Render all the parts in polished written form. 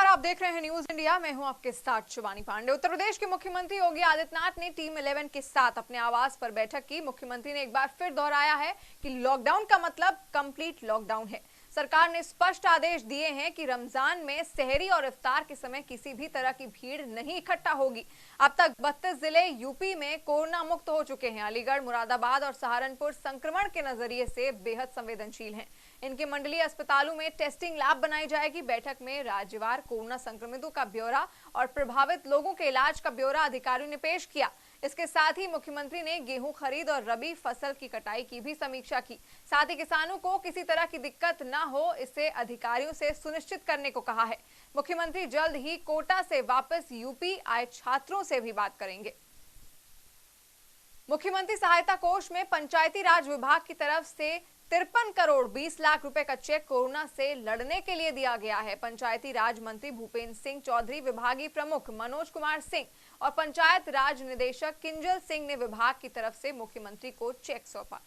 नमस्कार, आप देख रहे हैं न्यूज इंडिया। मैं हूं आपके साथ शिवानी पांडे। उत्तर प्रदेश के मुख्यमंत्री योगी आदित्यनाथ ने टीम 11 के साथ अपने आवास पर बैठक की। मुख्यमंत्री ने एक बार फिर दोहराया है कि लॉकडाउन का मतलब कंप्लीट लॉकडाउन है। सरकार ने स्पष्ट आदेश दिए हैं कि रमजान में सहरी और इफ्तार के समय किसी भी तरह की भीड़ नहीं इकट्ठा होगी। अब तक 32 जिले यूपी में कोरोना मुक्त हो चुके हैं। अलीगढ़, मुरादाबाद और सहारनपुर संक्रमण के नजरिए से बेहद संवेदनशील हैं। इनके मंडलीय अस्पतालों में टेस्टिंग लैब बनाई जाएगी। बैठक में राज्यवार कोरोना संक्रमितों का ब्यौरा और प्रभावित लोगों के इलाज का ब्यौरा अधिकारियों ने पेश किया। इसके साथ ही मुख्यमंत्री ने गेहूं खरीद और रबी फसल की कटाई की भी समीक्षा की। साथ ही किसानों को किसी तरह की दिक्कत न हो, इसे अधिकारियों से सुनिश्चित करने को कहा है। मुख्यमंत्री जल्द ही कोटा से वापस यूपी आए छात्रों से भी बात करेंगे। मुख्यमंत्री सहायता कोष में पंचायती राज विभाग की तरफ से 53 करोड़ 20 लाख रुपए का चेक कोरोना से लड़ने के लिए दिया गया है। पंचायती राज मंत्री भूपेंद्र सिंह चौधरी, विभागीय प्रमुख मनोज कुमार सिंह और पंचायत राज निदेशक किंजल सिंह ने विभाग की तरफ से मुख्यमंत्री को चेक सौंपा।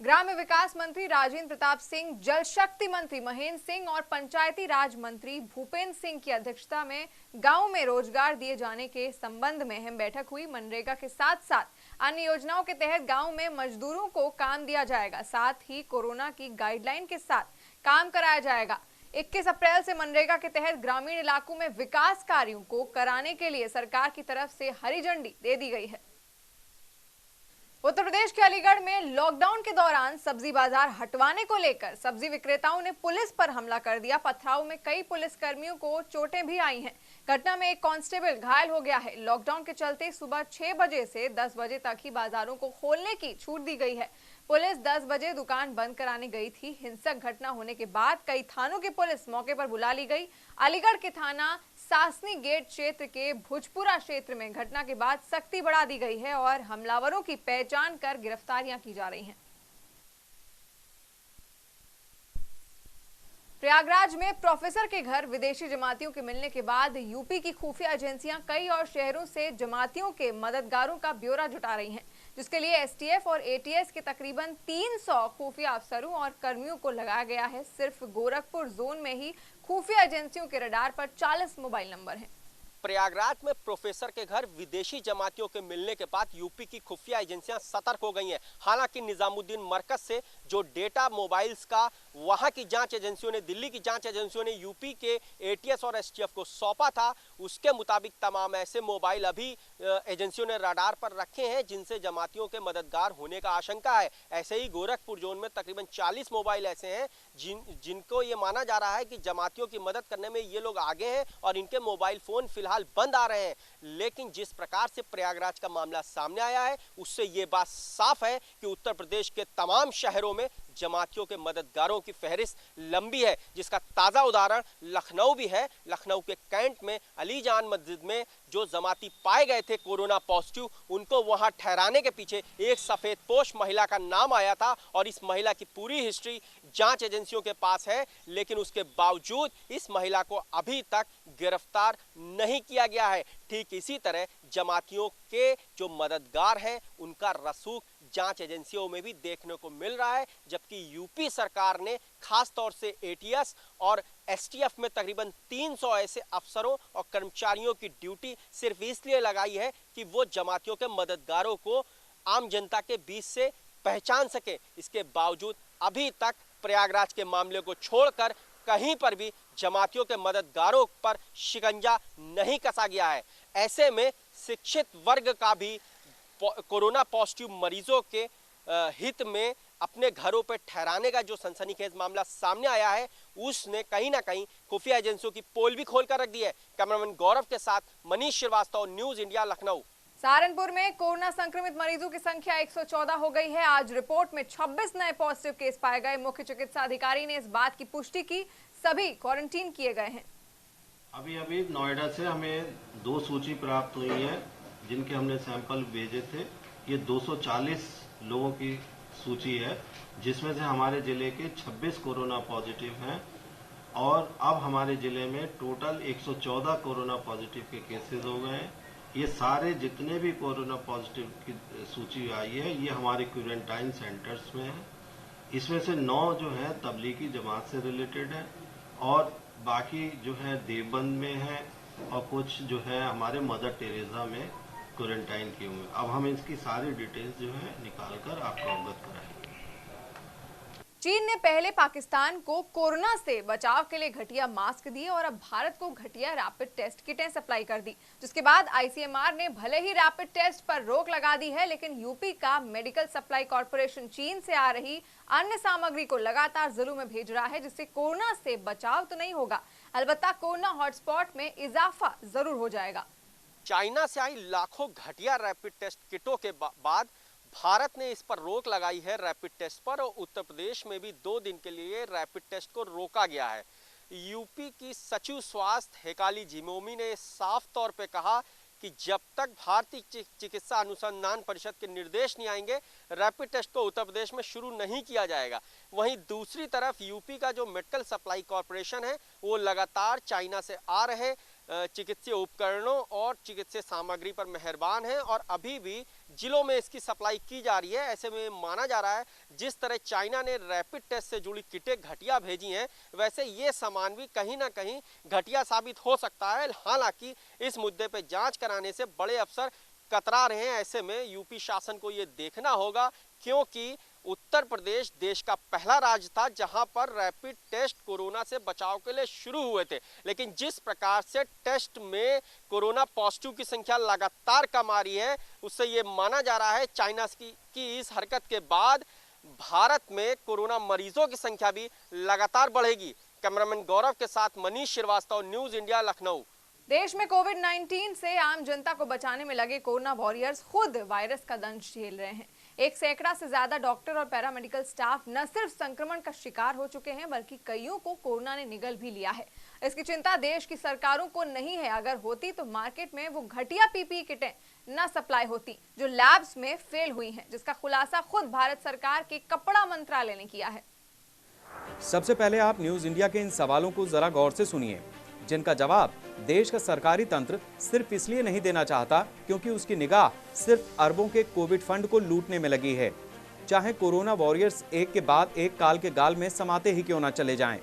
ग्राम्य विकास मंत्री राजेंद्र प्रताप सिंह, जल शक्ति मंत्री महेंद्र सिंह और पंचायती राज मंत्री भूपेंद्र सिंह की अध्यक्षता में गांव में रोजगार दिए जाने के संबंध में अहम बैठक हुई। मनरेगा के साथ साथ अन्य योजनाओं के तहत गांव में मजदूरों को काम दिया जाएगा। साथ ही कोरोना की गाइडलाइन के साथ काम कराया जाएगा। 21 अप्रैल से मनरेगा के तहत ग्रामीण इलाकों में विकास कार्यों को कराने के लिए सरकार की तरफ से हरी झंडी दे दी गई है। उत्तर प्रदेश के अलीगढ़ में लॉकडाउन के दौरान सब्जी बाजार हटवाने को लेकर सब्जी विक्रेताओं ने पुलिस पर हमला कर दिया। पथराव में कई पुलिस कर्मियों को चोटें भी आई हैं। घटना में एक कांस्टेबल घायल हो गया है। लॉकडाउन के चलते सुबह 6 बजे से 10 बजे तक ही बाजारों को खोलने की छूट दी गई है। पुलिस 10 बजे दुकान बंद कराने गई थी। हिंसक घटना होने के बाद कई थानों की पुलिस मौके पर बुला ली गई। अलीगढ़ के थाना सासनी गेट क्षेत्र के भुजपुरा क्षेत्र में घटना के बाद सख्ती बढ़ा दी गई है और हमलावरों की पहचान कर गिरफ्तारियां की जा रही हैं। प्रयागराज में प्रोफेसर के घर विदेशी जमातियों के मिलने के बाद यूपी की खुफिया एजेंसियां कई और शहरों से जमातियों के मददगारों का ब्यौरा जुटा रही हैं, जिसके लिए एसटीएफ और एटीएस के तकरीबन 300 खुफिया अफसरों और कर्मियों को लगाया गया है। सिर्फ गोरखपुर जोन में ही खुफिया एजेंसियों के रडार पर 40 मोबाइल नंबर हैं। प्रयागराज में प्रोफेसर के घर विदेशी जमातियों के मिलने के बाद यूपी की खुफिया एजेंसियां सतर्क हो गई हैं। हालांकि निजामुद्दीन मरकज से जो डेटा मोबाइल्स का वहां की जांच एजेंसियों ने, दिल्ली की जांच एजेंसियों ने यूपी के एटीएस और एसटीएफ को सौंपा था, उसके मुताबिक तमाम ऐसे मोबाइल अभी एजेंसियों ने रडार पर रखे हैं जिनसे जमातियों के मददगार होने का आशंका है। ऐसे ही गोरखपुर जोन में तकरीबन 40 मोबाइल ऐसे हैं जिनको ये माना जा रहा है कि जमातियों की मदद करने में ये लोग आगे हैं और इनके मोबाइल फोन फिलहाल बंद आ रहे हैं। लेकिन जिस प्रकार से प्रयागराज का मामला सामने आया है उससे ये बात साफ है कि उत्तर प्रदेश के तमाम शहरों में जमातियों के मददगारों की फहरिस्त लंबी है, जिसका ताजा उदाहरण लखनऊ भी है। लखनऊ के कैंट में अली जान मस्जिद में जो जमाती पाए गए थे कोरोना पॉजिटिव, उनको वहां ठहराने के पीछे एक सफेद पोश महिला का नाम आया था और इस महिला की पूरी हिस्ट्री जांच एजेंसियों के पास है। लेकिन उसके बावजूद इस महिला को अभी तक गिरफ्तार नहीं किया गया है। ठीक इसी तरह जमातियों के जो मददगार हैं उनका रसूख जांच एजेंसियों में भी देखने को मिल रहा है, जबकि यूपी सरकार ने खास तौर से एटीएस और एसटीएफ में तकरीबन 300 ऐसे अफसरों और कर्मचारियों की ड्यूटी सिर्फ इसलिए लगाई है कि वो जमातियों के मददगारों को आम जनता के बीच से पहचान सके। इसके बावजूद अभी तक प्रयागराज के मामले को छोड़कर कहीं पर भी जमातियों के मददगारों पर शिकंजा नहीं कसा गया है। ऐसे में शिक्षित वर्ग का भी कोरोना पॉजिटिव मरीजों के हित में अपने घरों पर ठहराने का जो सनसनीखेज मामला सामने आया है, उसने कहीं ना कहीं खुफिया एजेंसियों की पोल भी खोल कर रख दी है। कैमरामैन गौरव के साथ मनीष श्रीवास्तव, न्यूज इंडिया, लखनऊ। सहारनपुर में कोरोना संक्रमित मरीजों की संख्या 114 हो गई है। आज रिपोर्ट में 26 नए पॉजिटिव केस पाए गए। मुख्य चिकित्सा अधिकारी ने इस बात की पुष्टि की, सभी क्वारंटीन किए गए हैं। अभी नोएडा से हमें 2 सूची प्राप्त हुई है जिनके हमने सैंपल भेजे थे। ये 240 लोगों की सूची है, जिसमें से हमारे जिले के 26 कोरोना पॉजिटिव हैं और अब हमारे जिले में टोटल 114 कोरोना पॉजिटिव के केसेस हो गए हैं। ये सारे जितने भी कोरोना पॉजिटिव की सूची आई है ये हमारे क्वारंटाइन सेंटर्स में है। इसमें से 9 जो है तबलीगी जमात से रिलेटेड है और बाकी जो है देवबंद में है और कुछ जो है हमारे मदर टेरेसा में क्वारंटाइन किए हुए। अब हम इसकी सारी डिटेल्स जो है निकाल कर आपको अवगत कराएंगे। चीन ने पहले पाकिस्तान को कोरोना से बचाव के लिए घटिया मास्क दिए और अब भारत को घटिया रैपिड टेस्ट किटें सप्लाई कर दी, जिसके बाद आईसीएमआर ने भले ही रैपिड टेस्ट पर रोक लगा दी है, लेकिन यूपी का मेडिकल सप्लाई कॉर्पोरेशन चीन से आ रही अन्य सामग्री को लगातार जिलों में भेज रहा है, जिससे कोरोना से बचाव तो नहीं होगा, अलबत्ता कोरोना हॉटस्पॉट में इजाफा जरूर हो जाएगा। चाइना से आई लाखों घटिया रैपिड टेस्ट किटों के बाद भारत ने इस पर रोक लगाई है रैपिड टेस्ट पर, और उत्तर प्रदेश में भी 2 दिन के लिए रैपिड टेस्ट को रोका गया है। यूपी की सचिव स्वास्थ्य हेकाली झिमोमी ने साफ तौर पे कहा कि जब तक भारतीय चिकित्सा अनुसंधान परिषद के निर्देश नहीं आएंगे, रैपिड टेस्ट को उत्तर प्रदेश में शुरू नहीं किया जाएगा। वहीं दूसरी तरफ यूपी का जो मेडिकल सप्लाई कॉर्पोरेशन है वो लगातार चाइना से आ रहे चिकित्सीय उपकरणों और चिकित्सीय सामग्री पर मेहरबान है और अभी भी जिलों में इसकी सप्लाई की जा रही है। ऐसे में माना जा रहा है जिस तरह चाइना ने रैपिड टेस्ट से जुड़ी किटें घटिया भेजी हैं, वैसे ये सामान भी कहीं ना कहीं घटिया साबित हो सकता है। हालांकि इस मुद्दे पे जांच कराने से बड़े अफसर कतरा रहे हैं। ऐसे में यूपी शासन को ये देखना होगा, क्योंकि उत्तर प्रदेश देश का पहला राज्य था जहां पर रैपिड टेस्ट कोरोना से बचाव के लिए शुरू हुए थे, लेकिन जिस प्रकार से टेस्ट में कोरोना पॉजिटिव की संख्या लगातार कम आ रही है, उससे ये माना जा रहा है चाइना की इस हरकत के बाद भारत में कोरोना मरीजों की संख्या भी लगातार बढ़ेगी। कैमरामैन गौरव के साथ मनीष श्रीवास्तव, न्यूज इंडिया, लखनऊ। देश में कोविड-19 से आम जनता को बचाने में लगे कोरोना वॉरियर्स खुद वायरस का दंश झेल रहे हैं। 1 सैकड़ा से ज्यादा डॉक्टर और पैरामेडिकल स्टाफ न सिर्फ संक्रमण का शिकार हो चुके हैं, बल्कि कईयों को कोरोना ने निगल भी लिया है। इसकी चिंता देश की सरकारों को नहीं है। अगर होती तो मार्केट में वो घटिया पीपीई किटें न सप्लाई होती जो लैब्स में फेल हुई हैं, जिसका खुलासा खुद भारत सरकार के कपड़ा मंत्रालय ने किया है। सबसे पहले आप न्यूज इंडिया के इन सवालों को जरा गौर से सुनिए, जिनका जवाब देश का सरकारी तंत्र सिर्फ इसलिए नहीं देना चाहता क्योंकि उसकी निगाह सिर्फ अरबों के कोविड फंड को लूटने में लगी है। चाहे कोरोना वॉरियर्स एक के बाद एक काल के गाल में समाते ही क्यों ना चले जाएं।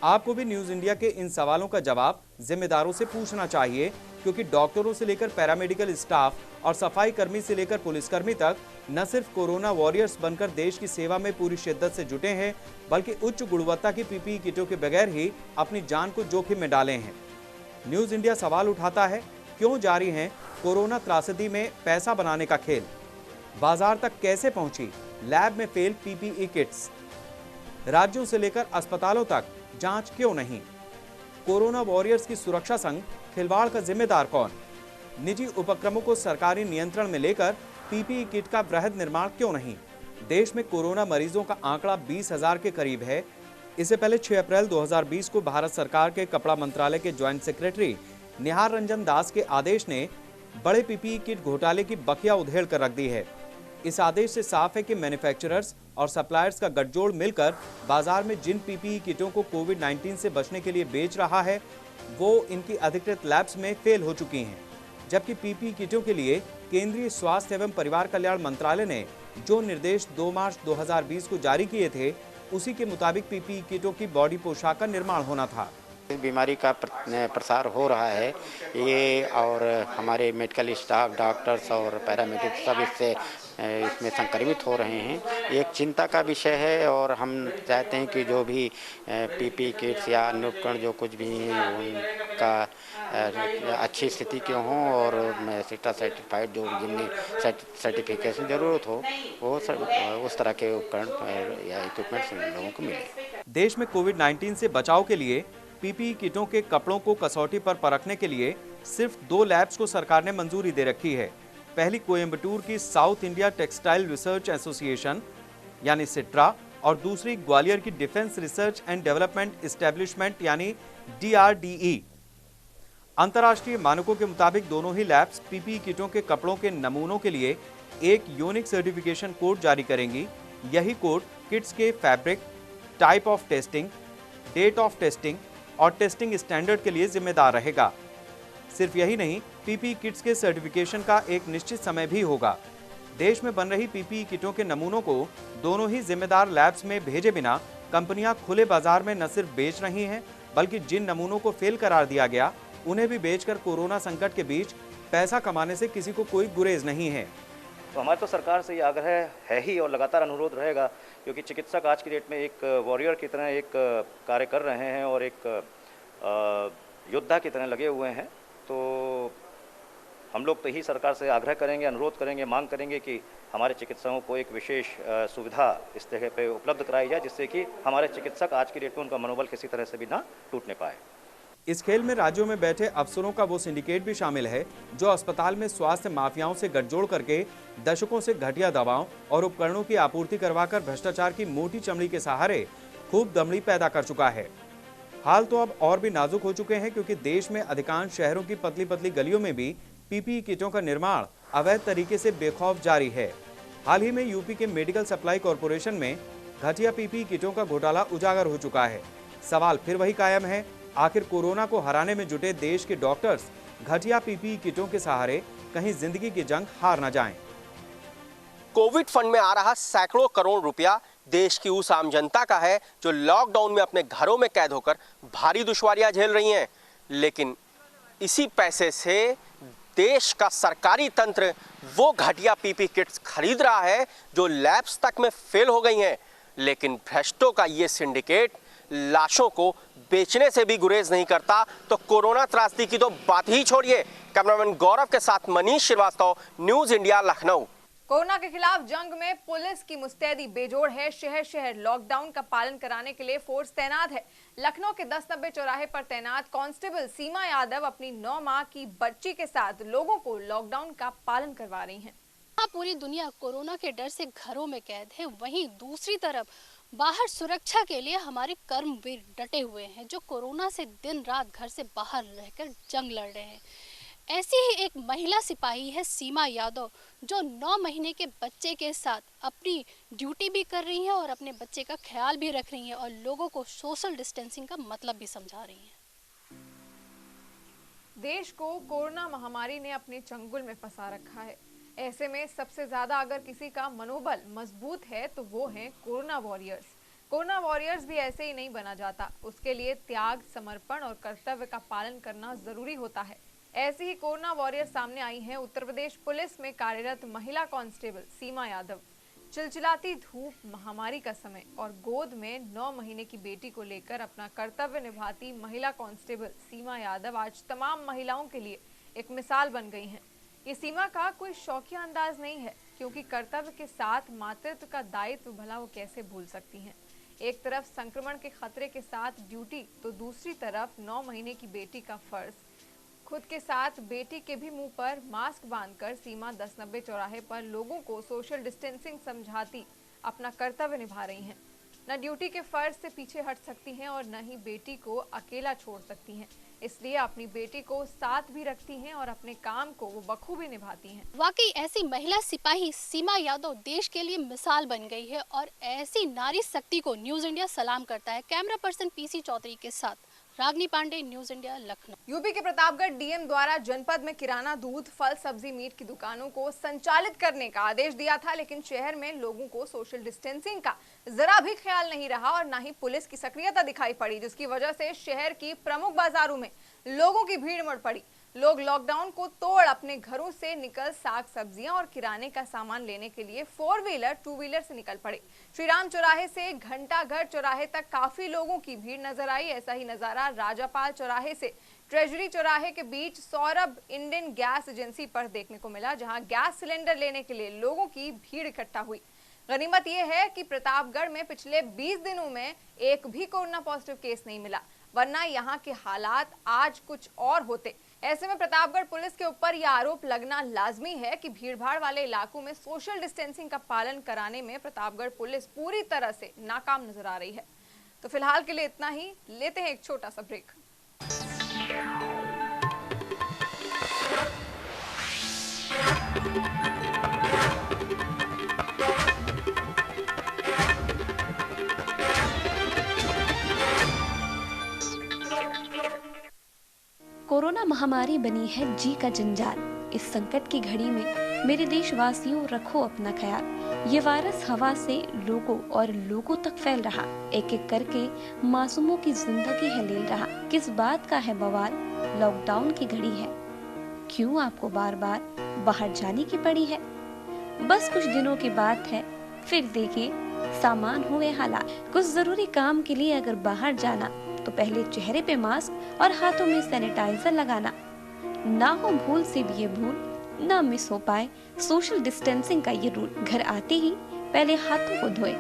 आपको भी न्यूज इंडिया के इन सवालों का जवाब जिम्मेदारों से पूछना चाहिए, क्योंकि डॉक्टरों से लेकर पैरामेडिकल स्टाफ और सफाई कर्मी से लेकर पुलिसकर्मी तक न सिर्फ कोरोना वॉरियर्स बनकर देश की सेवा में पूरी शिद्दत से जुटे हैं, बल्कि उच्च गुणवत्ता की पीपीई किटों के बगैर ही अपनी जान को जोखिम में डाले हैं। न्यूज इंडिया सवाल उठाता है, क्यों जारी है कोरोना त्रासदी में पैसा बनाने का खेल? बाजार तक कैसे पहुंची लैब में फेल पीपीई किट्स? राज्यों से लेकर अस्पतालों तक जांच क्यों नहीं? कोरोना वॉरियर्स की सुरक्षा संग खिलवाड़ का जिम्मेदार कौन? निजी उपक्रमों को सरकारी नियंत्रण में लेकर पीपीई किट का वृहद निर्माण क्यों नहीं? देश में कोरोना मरीजों का आंकड़ा 20,000 के करीब है। इससे पहले 6 अप्रैल 2020 को भारत सरकार के कपड़ा मंत्रालय के ज्वाइंट सेक्रेटरी निहार रंजन दास के आदेश ने बड़े पीपीई किट घोटाले की बखिया उधेड़ कर रख दी है। इस आदेश से साफ है कि मैन्युफैक्चरर्स और सप्लायर्स का गठजोड़ मिलकर बाजार में जिन पीपीई किटों को कोविड-19 से बचने के लिए बेच रहा है, वो इनकी अधिकृत लैब्स में फेल हो चुकी हैं। जबकि पीपीई किटों के लिए केंद्रीय स्वास्थ्य एवं परिवार कल्याण मंत्रालय ने जो निर्देश 2 मार्च 2020 को जारी किए थे, उसी के मुताबिक पीपीई किटों की बॉडी पोशाक का निर्माण होना था। इस बीमारी का प्रसार हो रहा है ये, और हमारे मेडिकल स्टाफ, डॉक्टर्स और पैरामेडिक्स सब इसमें संक्रमित हो रहे हैं। ये एक चिंता का विषय है और हम चाहते हैं कि जो भी पीपी किट्स या अन्य उपकरण जो कुछ भी हैं उनका अच्छी स्थिति के हों और सिटा सर्टिफाइड जो जिनमें सर्टिफिकेशन जरूरत हो वो उस तरह के उपकरण या इक्विपमेंट्स लोगों को मिले। देश में कोविड-19 से बचाव के लिए पीपीई किटों के कपड़ों को कसौटी पर परखने के लिए सिर्फ 2 लैब्स को सरकार ने मंजूरी दे रखी है। पहली कोयम्बटूर की south India textile research association यानी सिट्रा और दूसरी ग्वालियर की defence research and development establishment यानी DRDE। अंतर्राष्ट्रीय मानकों के मुताबिक दोनों ही लैब्स पीपीई किटों के कपड़ों के नमूनों के लिए एक यूनिक सर्टिफिकेशन कोड जारी करेंगी। यही कोड किट्स के fabric, type of testing, date of testing और टेस्टिंग स्टैंडर्ड के लिए जिम्मेदार रहेगा। सिर्फ यही नहीं, पीपीई किट्स के सर्टिफिकेशन का एक निश्चित समय भी होगा। देश में बन रही पीपीई किटों के नमूनों को दोनों ही जिम्मेदार लैब्स में भेजे बिना कंपनियां खुले बाजार में न सिर्फ बेच रही हैं, बल्कि जिन नमूनों को फेल करार दिया गया उन्हें भी बेचकर कोरोना संकट के बीच पैसा कमाने से किसी को कोई गुरेज नहीं है। तो हमारे तो सरकार से ये आग्रह है ही और लगातार अनुरोध रहेगा, क्योंकि चिकित्सक आज की डेट में एक वॉरियर की तरह एक कार्य कर रहे हैं और एक योद्धा की तरह लगे हुए हैं। तो हम लोग तो ही सरकार से आग्रह करेंगे, अनुरोध करेंगे, मांग करेंगे कि हमारे चिकित्सकों को एक विशेष सुविधा इस जगह पे उपलब्ध कराई जाए, जिससे कि हमारे चिकित्सक आज की डेट में उनका मनोबल किसी तरह से भी ना टूटने पाए। इस खेल में राज्यों में बैठे अफसरों का वो सिंडिकेट भी शामिल है जो अस्पताल में स्वास्थ्य माफियाओं से गठजोड़ करके दशकों से घटिया दवाओं और उपकरणों की आपूर्ति करवाकर भ्रष्टाचार की मोटी चमड़ी के सहारे खूब दमड़ी पैदा कर चुका है। हाल तो अब और भी नाजुक हो चुके हैं, क्योंकि देश में अधिकांश शहरों की पतली पतली गलियों में भी पीपीई किटों का निर्माण अवैध तरीके से बेखौफ जारी है। हाल ही में यूपी के मेडिकल सप्लाई कॉरपोरेशन में घटिया पीपीई किटों का घोटाला उजागर हो चुका है। सवाल फिर वही कायम है, आखिर कोरोना को हराने में जुटे देश के डॉक्टर्स घटिया पीपीई किटों के सहारे कहीं जिंदगी की जंग हार न जाएं। कोविड फंड में आ रहा सैकड़ों करोड़ रुपया देश की उस आम जनता का है जो लॉकडाउन में अपने घरों में कैद होकर भारी दुश्वारियां झेल रही हैं। लेकिन इसी पैसे से देश का सरकारी तंत्र वो घटिया पीपीई किट्स खरीद रहा है जो लैब्स तक में फेल हो गई हैं। लेकिन भ्रष्टों का ये सिंडिकेट लाशों को बेचने से भी गुरेज नहीं करता, तो कोरोना त्रासदी की तो बात ही छोड़िए। कैमरामैन गौरव के साथ Manish Srivastava, news India, Lucknow. Corona के खिलाफ जंग में पुलिस की मुस्तैदी बेजोड़ है। शहर शहर लॉकडाउन का पालन कराने के लिए फोर्स तैनात है। लखनऊ के 1090 चौराहे पर तैनात कांस्टेबल सीमा यादव अपनी 9 माह की बच्ची के साथ लोगों को लॉकडाउन का पालन करवा रही हैं। पूरी दुनिया कोरोना के डर से घरों में कैद है, वहीं दूसरी तरफ बाहर सुरक्षा के लिए हमारे कर्मवीर डटे हुए हैं जो कोरोना से दिन रात घर से बाहर रहकर जंग लड़ रहे हैं। ऐसी ही एक महिला सिपाही है सीमा यादव, जो 9 महीने के बच्चे के साथ अपनी ड्यूटी भी कर रही हैं और अपने बच्चे का ख्याल भी रख रही हैं और लोगों को सोशल डिस्टेंसिंग का मतलब भी समझा रही हैं। देश को कोरोना महामारी ने अपने चंगुल में फंसा रखा है। ऐसे में सबसे ज्यादा अगर किसी का मनोबल मजबूत है तो वो हैं कोरोना वॉरियर्स। कोरोना वॉरियर्स भी ऐसे ही नहीं बना जाता, उसके लिए त्याग, समर्पण और कर्तव्य का पालन करना जरूरी होता है। ऐसी ही कोरोना वॉरियर सामने आई हैं उत्तर प्रदेश पुलिस में कार्यरत महिला कांस्टेबल सीमा यादव। चिलचिलाती धूप, महामारी का समय और गोद में 9 महीने की बेटी को लेकर अपना कर्तव्य निभाती महिला कांस्टेबल सीमा यादव आज तमाम महिलाओं के लिए एक मिसाल बन गई हैं। ये सीमा का कोई शौकिया अंदाज नहीं है, क्योंकि कर्तव्य के साथ मातृत्व का दायित्व भला वो कैसे भूल सकती हैं। एक तरफ संक्रमण के खतरे के साथ ड्यूटी, तो दूसरी तरफ 9 महीने की बेटी का फर्ज। खुद के साथ बेटी के भी मुंह पर मास्क बांधकर सीमा 1090 चौराहे पर लोगों को सोशल डिस्टेंसिंग समझाती अपना कर्तव्य निभा रही हैं। न ड्यूटी के फर्ज से पीछे हट सकती हैं और न ही बेटी को अकेला छोड़ सकती हैं, इसलिए अपनी बेटी को साथ भी रखती हैं और अपने काम को वो बखूबी निभाती हैं। वाकई ऐसी महिला सिपाही सीमा यादव देश के लिए मिसाल बन गई है और ऐसी नारी शक्ति को न्यूज इंडिया सलाम करता है। कैमरा पर्सन पीसी चौधरी के साथ Ragini Pandey, News India, Lucknow. UP के प्रतापगढ़ डीएम द्वारा जनपद में किराना, दूध, फल, सब्जी, मीट की दुकानों को संचालित करने का आदेश दिया था, लेकिन शहर में लोगों को सोशल डिस्टेंसिंग का जरा भी ख्याल नहीं रहा और न ही पुलिस की सक्रियता दिखाई पड़ी, जिसकी वजह से शहर की प्रमुख बाजारों में लोगों की भीड़ उमड़ पड़ी। लोग लॉकडाउन को तोड़ अपने घरों से निकल साग सब्जियां और किराने का सामान लेने के लिए 4 व्हीलर 2 व्हीलर से निकल पड़े। श्रीराम चौराहे से घंटाघर चौराहे तक काफी लोगों की भीड़ नजर आई। ऐसा ही नजारा राजापाल चौराहे से ट्रेजरी चौराहे के बीच सौरभ इंडियन गैस एजेंसी पर देखने को मिला, जहां गैस सिलेंडर लेने के लिए लोगों की भीड़ इकट्ठा हुई। गनीमत यह है कि प्रतापगढ़ में पिछले 20 दिनों में एक भी कोरोना पॉजिटिव केस नहीं मिला, वरना यहाँ के हालात आज कुछ और होते। ऐसे में प्रतापगढ़ पुलिस के ऊपर यह आरोप लगना लाजमी है कि भीड़भाड़ वाले इलाकों में सोशल डिस्टेंसिंग का पालन कराने में प्रतापगढ़ पुलिस पूरी तरह से नाकाम नजर आ रही है। तो फिलहाल के लिए इतना ही, लेते हैं एक छोटा सा ब्रेक। कोरोना महामारी बनी है जी का जंजाल। इस संकट की घड़ी में मेरे देशवासियों, रखो अपना ख्याल। ये वायरस हवा से लोगों और लोगों तक फैल रहा, एक एक करके मासूमों की जिंदगी है ले रहा। किस बात का है बवाल, लॉकडाउन की घड़ी है, क्यों आपको बार बार बाहर जाने की पड़ी है। बस कुछ दिनों की बात है, फिर देखिए सामान हुए हालात। कुछ जरूरी काम के लिए अगर बाहर जाना तो पहले चेहरे पे मास्क और हाथों में सैनिटाइजर लगाना। ना हो भूल से भी ये भूल, ना मिस हो पाए सोशल डिस्टेंसिंग का ये रूल। घर आते ही पहले हाथों को धोए,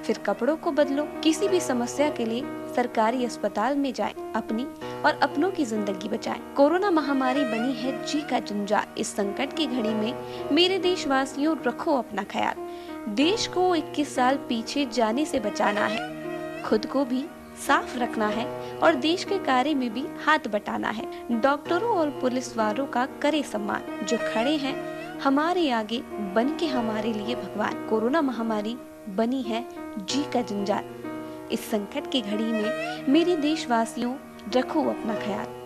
फिर कपड़ों को बदलो। किसी भी समस्या के लिए सरकारी अस्पताल में जाएं, अपनी और अपनों की जिंदगी बचाएं। कोरोना महामारी बनी है जी का जंजाल। इस संकट की घड़ी में मेरे देशवासियों, रखो अपना ख्याल। देश को 21 साल पीछे जाने से बचाना है, खुद को भी साफ रखना है और देश के कार्य में भी हाथ बटाना है। डॉक्टरों और पुलिस वालों का करे सम्मान, जो खड़े हैं हमारे आगे बन के हमारे लिए भगवान। कोरोना महामारी बनी है जी का जंजाल। इस संकट की घड़ी में मेरे देशवासियों, रखो अपना ख्याल।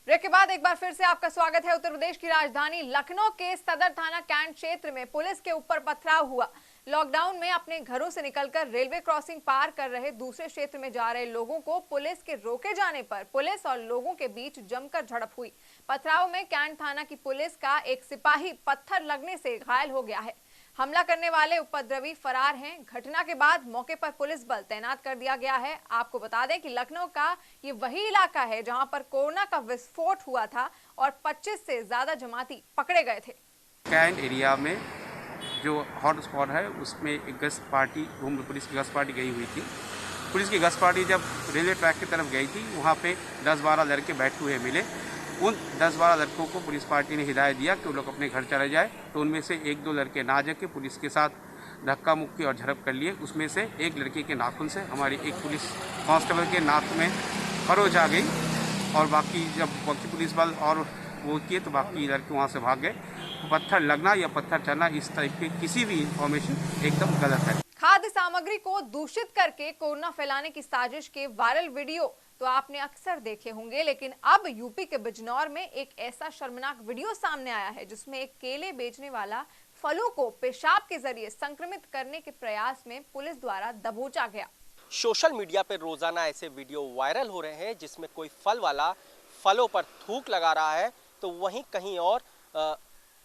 ब्रेक के बाद एक बार फिर से आपका स्वागत है। उत्तर प्रदेश की राजधानी लखनऊ के सदर थाना कैंट क्षेत्र में पुलिस के ऊपर पथराव हुआ। लॉकडाउन में अपने घरों से निकलकर रेलवे क्रॉसिंग पार कर रहे दूसरे क्षेत्र में जा रहे लोगों को पुलिस के रोके जाने पर पुलिस और लोगों के बीच जमकर झड़प हुई। पथराव में कैंट थाना की पुलिस का एक सिपाही पत्थर लगने से घायल हो गया है। हमला करने वाले उपद्रवी फरार हैं। घटना के बाद मौके पर पुलिस बल तैनात कर दिया गया है। आपको बता दें कि लखनऊ का ये वही इलाका है जहां पर कोरोना का विस्फोट हुआ था और 25 से ज्यादा जमाती पकड़े गए थे। कैंट एरिया में जो हॉट स्पॉट है उसमें एक गश्त पार्टी, पुलिस की गश्त पार्टी गई हुई थी। पुलिस की गश्त पार्टी जब रेलवे ट्रैक की तरफ गई थी, वहाँ पे 10-12 लड़के बैठे हुए मिले। उन 10-12 लड़कों को पुलिस पार्टी ने हिदायत दिया कि वो लोग अपने घर चले जाए, तो उनमें से 1-2 लड़के ना जाके पुलिस के साथ धक्का मुक्की और झड़प कर लिए। उसमें से एक लड़के के नाखून से हमारी एक पुलिस कांस्टेबल के नाक में खरोच आ गई और बाकी पुलिस बल और वो किए तो बाकी लड़के वहाँ से भाग गए। पत्थर लगना या पत्थर चलना इस टाइप की किसी भी इंफॉर्मेशन एकदम गलत है। खाद्य सामग्री को दूषित करके कोरोना फैलाने की साजिश के वायरल वीडियो तो आपने अक्सर देखे होंगे, लेकिन अब यूपी के बिजनौर में एक ऐसा शर्मनाक वीडियो सामने आया है जिसमें एक केले बेचने वाला फलों को पेशाब के जरिए संक्रमित करने के प्रयास में पुलिस द्वारा दबोचा गया। सोशल मीडिया पर रोजाना ऐसे वीडियो वायरल हो रहे हैं जिसमें कोई फल वाला फलों पर थूक लगा रहा है तो वहीं कहीं और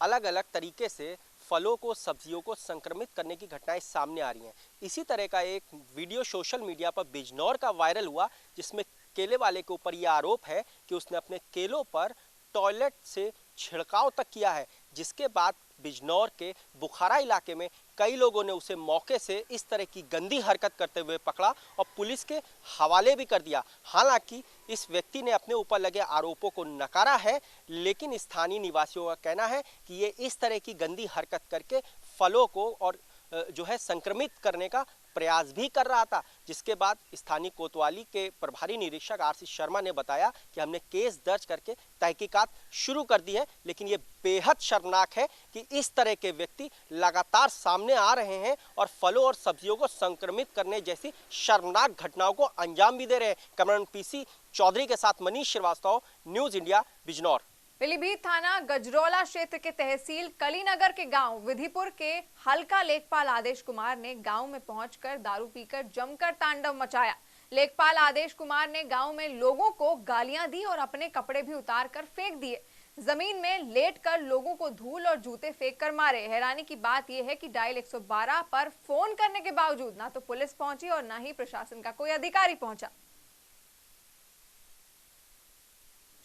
अलग अलग तरीके से फलों को, सब्जियों को संक्रमित करने की घटनाएं सामने आ रही हैं। इसी तरह का एक वीडियो सोशल मीडिया पर बिजनौर का वायरल हुआ जिसमें केले वाले के ऊपर यह आरोप है कि उसने अपने केलों पर टॉयलेट से छिड़काव तक किया है, जिसके बाद बिजनौर के बुखारा इलाके में कई लोगों ने उसे मौके से इस तरह की गंदी हरकत करते हुए पकड़ा और पुलिस के हवाले भी कर दिया। हालांकि इस व्यक्ति ने अपने ऊपर लगे आरोपों को नकारा है, लेकिन स्थानीय निवासियों का कहना है कि ये इस तरह की गंदी हरकत करके फलों को और जो है संक्रमित करने का प्रयास भी कर रहा था। जिसके बाद स्थानीय कोतवाली के प्रभारी निरीक्षक आरसी शर्मा ने बताया कि हमने केस दर्ज करके तहकीकात शुरू कर दी है, लेकिन ये बेहद शर्मनाक है कि इस तरह के व्यक्ति लगातार सामने आ रहे हैं और फलों और सब्जियों को संक्रमित करने जैसी शर्मनाक घटनाओं को अंजाम भी दे रहे हैं। कैमरामैन पीसी चौधरी के साथ मनीष श्रीवास्तव, न्यूज इंडिया, बिजनौर। पीलीभीत थाना गजरौला क्षेत्र के तहसील कलीनगर के गांव विधिपुर के हल्का लेखपाल आदेश कुमार ने गांव में पहुंचकर दारू पीकर जमकर तांडव मचाया। लेखपाल आदेश कुमार ने गांव में लोगों को गालियां दी और अपने कपड़े भी उतार कर फेंक दिए। जमीन में लेटकर लोगों को धूल और जूते फेंक कर मारे। हैरानी की बात यह है कि डायल 112 पर फोन करने के बावजूद ना तो पुलिस पहुंची और ना ही प्रशासन का कोई अधिकारी पहुंचा।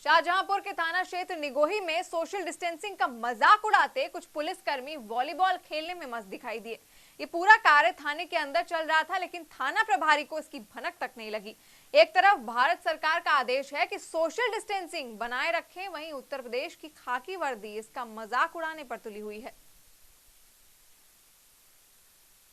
शाहजहांपुर के थाना क्षेत्र निगोही में सोशल डिस्टेंसिंग का मजाक उड़ाते कुछ पुलिसकर्मी वॉलीबॉल खेलने में मस्त दिखाई दिए। ये पूरा कार्य थाने के अंदर चल रहा था, लेकिन थाना प्रभारी को इसकी भनक तक नहीं लगी। एक तरफ भारत सरकार का आदेश है कि सोशल डिस्टेंसिंग बनाए रखें, वहीं उत्तर प्रदेश की खाकी वर्दी इसका मजाक उड़ाने पर तुली हुई है।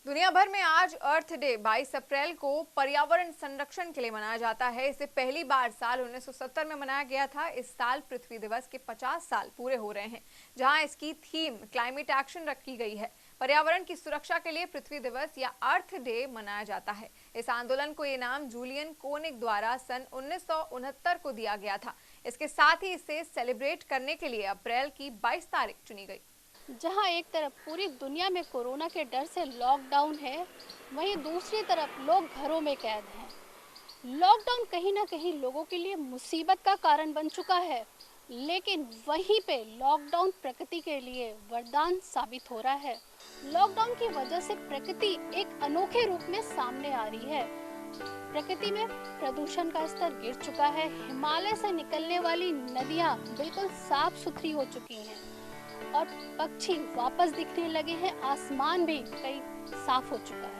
दुनिया भर में आज अर्थ डे 22 अप्रैल को पर्यावरण संरक्षण के लिए मनाया जाता है। इसे पहली बार साल 1970 में मनाया गया था। इस साल पृथ्वी दिवस के 50 साल पूरे हो रहे हैं, जहां इसकी थीम क्लाइमेट एक्शन रखी गई है। पर्यावरण की सुरक्षा के लिए पृथ्वी दिवस या अर्थ डे मनाया जाता है। इस आंदोलन को ये नाम जूलियन कोनिग द्वारा सन 1969 को दिया गया था। इसके साथ ही इसे सेलिब्रेट करने के लिए अप्रैल की 22 तारीख चुनी गई। जहां एक तरफ पूरी दुनिया में कोरोना के डर से लॉकडाउन है, वहीं दूसरी तरफ लोग घरों में कैद हैं। लॉकडाउन कहीं ना कहीं लोगों के लिए मुसीबत का कारण बन चुका है, लेकिन वहीं पे लॉकडाउन प्रकृति के लिए वरदान साबित हो रहा है। लॉकडाउन की वजह से प्रकृति एक अनोखे रूप में सामने आ रही है। प्रकृति में प्रदूषण का स्तर गिर चुका है। हिमालय से निकलने वाली नदियां बिल्कुल साफ सुथरी हो चुकी हैं और पक्षी वापस दिखने लगे हैं। आसमान भी कई साफ हो चुका है।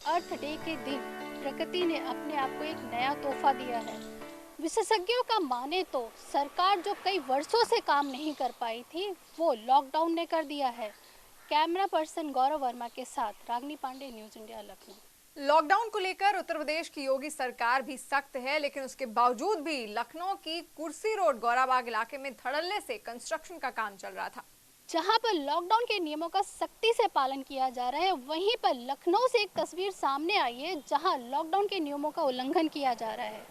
अर्थ डे के दिन प्रकृति ने अपने आप को एक नया तोहफा दिया है। विशेषज्ञों का माने तो सरकार जो कई वर्षों से काम नहीं कर पाई थी, वो लॉकडाउन ने कर दिया है। कैमरा पर्सन गौरव वर्मा के साथ Ragini Pandey, News India, Lucknow. Lockdown को लेकर उत्तर प्रदेश की योगी सरकार भी सख्त है, लेकिन उसके बावजूद भी लखनऊ की कुर्सी रोड गौराबाग इलाके में धड़ल्ले से कंस्ट्रक्शन का काम चल रहा था। जहां पर लॉकडाउन के नियमों का सख्ती से पालन किया जा रहा है, वहीं पर लखनऊ से एक तस्वीर सामने आई है जहां लॉकडाउन के नियमों का उल्लंघन किया जा रहा है।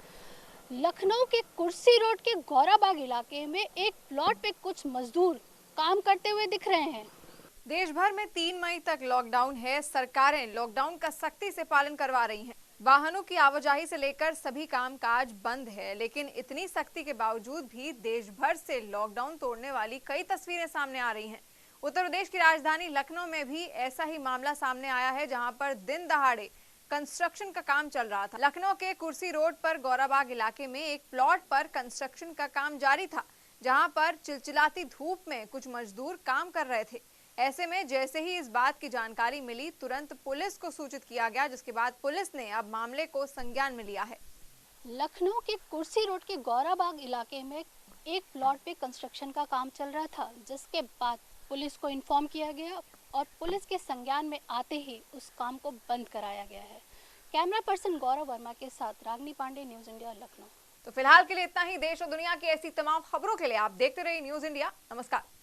लखनऊ के कुर्सी रोड के गौराबाग इलाके में एक प्लॉट पे कुछ मजदूर काम करते हुए दिख रहे हैं। देश भर में 3 मई तक लॉकडाउन है। सरकारें लॉकडाउन का सख्ती से पालन करवा रही हैं। वाहनों की आवाजाही से लेकर सभी कामकाज बंद है, लेकिन इतनी सख्ती के बावजूद भी देश भर से लॉकडाउन तोड़ने वाली कई तस्वीरें सामने आ रही हैं। उत्तर प्रदेश की राजधानी लखनऊ में भी ऐसा ही मामला सामने आया है, जहां पर दिन दहाड़े कंस्ट्रक्शन का काम चल रहा था। लखनऊ के कुर्सी रोड पर गौराबाग इलाके में एक प्लॉट पर कंस्ट्रक्शन का काम जारी था, जहां पर चिलचिलाती धूप में कुछ मजदूर काम कर रहे थे। ऐसे में जैसे ही इस बात की जानकारी मिली, तुरंत पुलिस को सूचित किया गया, जिसके बाद पुलिस ने अब मामले को संज्ञान में लिया है। लखनऊ के कुर्सी रोड के गौराबाग इलाके में एक प्लॉट पे कंस्ट्रक्शन का काम चल रहा था, जिसके बाद पुलिस को इन्फॉर्म किया गया और पुलिस के संज्ञान में आते ही उस काम को बंद कराया गया है। कैमरा पर्सन गौरव वर्मा के साथ रागनी पांडे, न्यूज इंडिया, लखनऊ। तो फिलहाल के लिए इतना ही। देश और दुनिया की ऐसी तमाम खबरों के लिए आप देखते रहिए न्यूज इंडिया। नमस्कार।